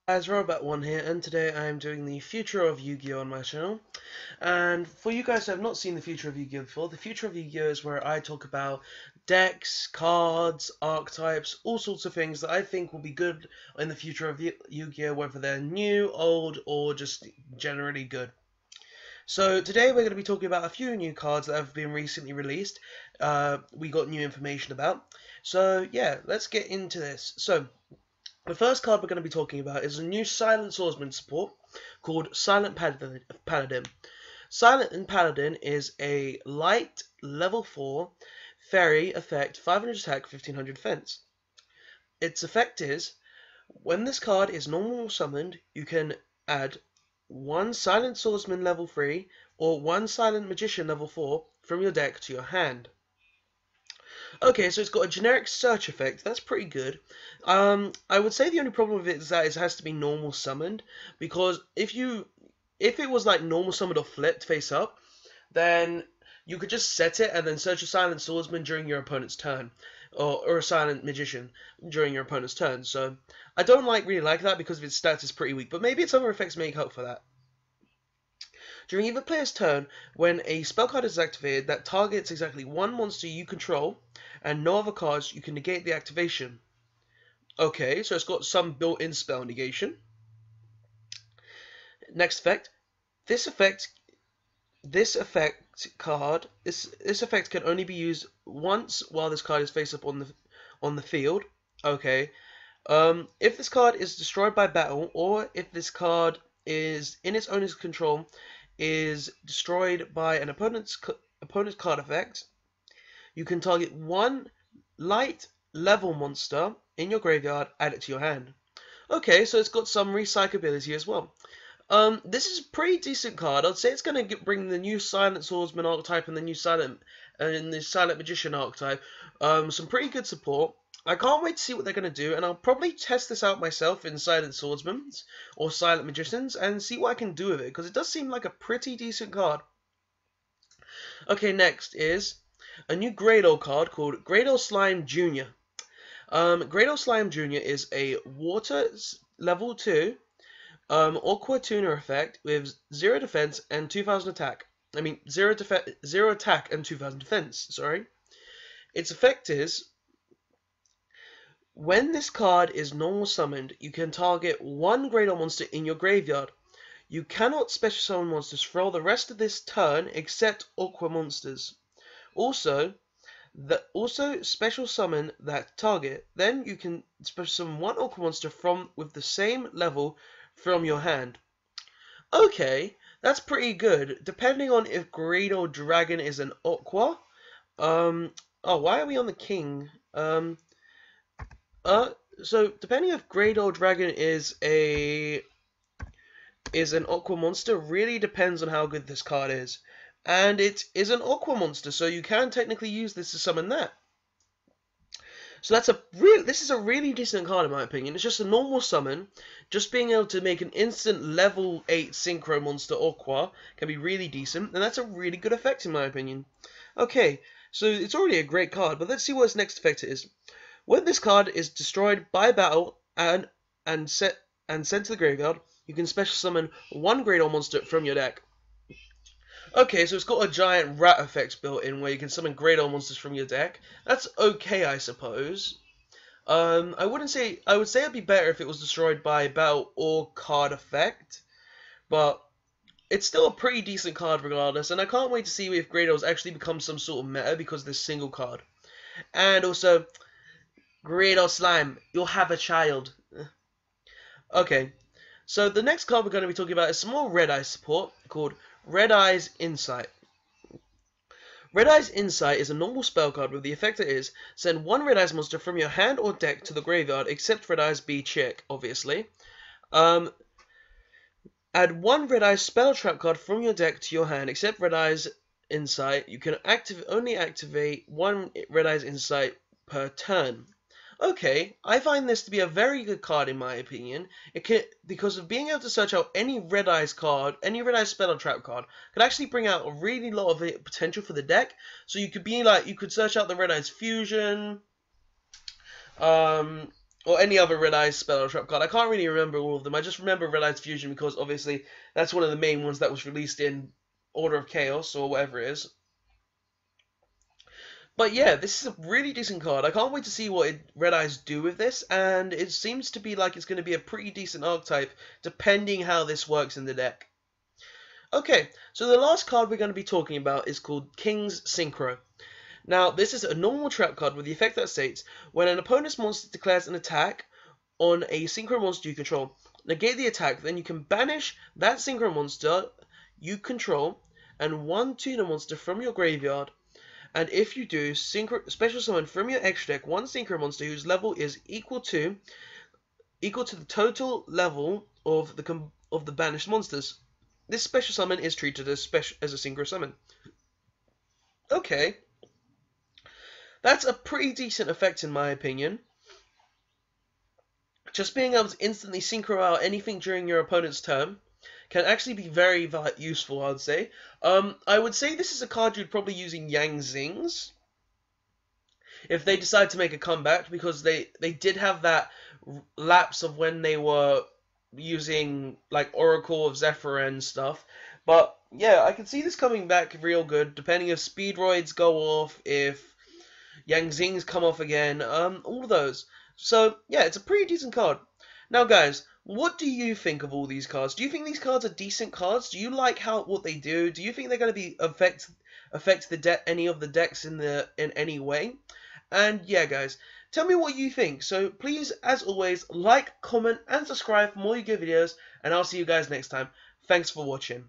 Guys, Robot1 here, and today I am doing the Future of Yu-Gi-Oh! On my channel. And for you guys who have not seen the Future of Yu-Gi-Oh! Before, the Future of Yu-Gi-Oh! Is where I talk about decks, cards, archetypes, all sorts of things that I think will be good in the future of Yu-Gi-Oh! Whether they're new, old, or just generally good. So today we're going to be talking about a few new cards that have been recently released. We got new information about. So yeah, let's get into this. So the first card we're going to be talking about is a new Silent Swordsman support called Silent Paladin. Silent Paladin is a light level 4 fairy effect, 500 attack, 1500 defense. Its effect is, when this card is normal summoned, you can add 1 Silent Swordsman level 3 or 1 Silent Magician level 4 from your deck to your hand. Okay, so it's got a generic search effect. That's pretty good. I would say the only problem with it is that it has to be normal summoned, because if it was like normal summoned or flipped face up, then you could just set it and then search a Silent Swordsman during your opponent's turn, or a Silent Magician during your opponent's turn. So I don't really like that because of its stats is pretty weak, but maybe its other effects make up for that. During either player's turn, when a spell card is activated that targets exactly one monster you control and no other cards, you can negate the activation. Okay, so it's got some built-in spell negation. Next effect. This effect can only be used once while this card is face up on the field. Okay. If this card is destroyed by battle, or if this card is in its owner's control, is destroyed by an opponent's card effect, you can target 1 light level monster in your graveyard, add it to your hand. Okay, so it's got some recyclability as well. This is a pretty decent card. I'd say it's going to bring the new Silent Swordsman archetype and the new Silent Magician archetype some pretty good support. I can't wait to see what they're going to do, and I'll probably test this out myself in Silent Swordsmans or Silent Magicians and see what I can do with it, because it does seem like a pretty decent card. Okay, next is a new graydle card called Graydle Slime Jr. Graydle Slime Jr. is a water level 2 Aqua Tuner effect with 0 defense and 2000 attack. I mean, 0 attack and 2000 defense, sorry. Its effect is, when this card is normal summoned, you can target 1 Graydle monster in your graveyard. You cannot special summon monsters for the rest of this turn except Aqua monsters. Also special summon that target. Then you can special summon 1 Aqua monster with the same level from your hand. Okay, that's pretty good. Depending on if Graydle Dragon is an Aqua. Oh, why are we on the King? So depending if Graydle Dragon is an Aqua monster, really depends on how good this card is. And it is an Aqua monster, so you can technically use this to summon that. So this is a really decent card in my opinion. It's just a normal summon. Just being able to make an instant level 8 Synchro monster Aqua can be really decent, and that's a really good effect in my opinion. Okay, so it's already a great card, but let's see what its next effect is. When this card is destroyed by battle and sent to the graveyard, you can special summon 1 Graydle monster from your deck. Okay, so it's got a giant rat effect built in where you can summon Graydle monsters from your deck. That's okay, I suppose. I would say it'd be better if it was destroyed by battle or card effect, but it's still a pretty decent card regardless, and I can't wait to see if Graydle's actually become some sort of meta because of this single card. And also, Graydle Slime, you'll have a child. Okay, so the next card we're going to be talking about is some more Red Eye support called Red Eye's Insight. Red Eye's Insight is a normal spell card with the effect it is, send 1 Red Eye's monster from your hand or deck to the graveyard, except Red Eye's B-Chick, obviously. Add 1 Red Eye's spell trap card from your deck to your hand, except Red Eye's Insight. You can only activate 1 Red Eye's Insight per turn. Okay, I find this to be a very good card in my opinion. It can, because of being able to search out any Red Eyes card, any Red Eyes spell or trap card, could actually bring out a really lot of potential for the deck. So you could be like, you could search out the Red Eyes Fusion, um, or any other Red Eyes spell or trap card. I can't really remember all of them. I just remember Red Eyes Fusion because obviously that's one of the main ones that was released in Order of Chaos or whatever it is. But yeah, this is a really decent card. I can't wait to see what Red Eyes do with this, and it seems to be like it's going to be a pretty decent archetype, depending how this works in the deck. Okay, so the last card we're going to be talking about is called King's Synchro. Now, this is a normal trap card with the effect that states, when an opponent's monster declares an attack on a synchro monster you control, negate the attack, then you can banish that synchro monster you control and one tuner monster from your graveyard. And if you do, special summon from your extra deck one synchro monster whose level is equal to the total level of the banished monsters. This special summon is treated as a synchro summon. Okay, that's a pretty decent effect in my opinion. Just being able to instantly synchro out anything during your opponent's turn can actually be very useful, I would say. I would say this is a card you'd probably use in Yang Zings if they decide to make a comeback, because they did have that lapse of when they were using like Oracle of Zephyr and stuff. But yeah, I can see this coming back real good, depending if Speedroids go off, if Yang Zings come off again, all of those. So yeah, it's a pretty decent card. Now guys, what do you think of all these cards? Do you think these cards are decent cards? Do you like what they do? Do you think they're going to be affect any of the decks in any way? And yeah, guys, tell me what you think. So please, as always, like, comment, and subscribe for more Yu-Gi-Oh videos. And I'll see you guys next time. Thanks for watching.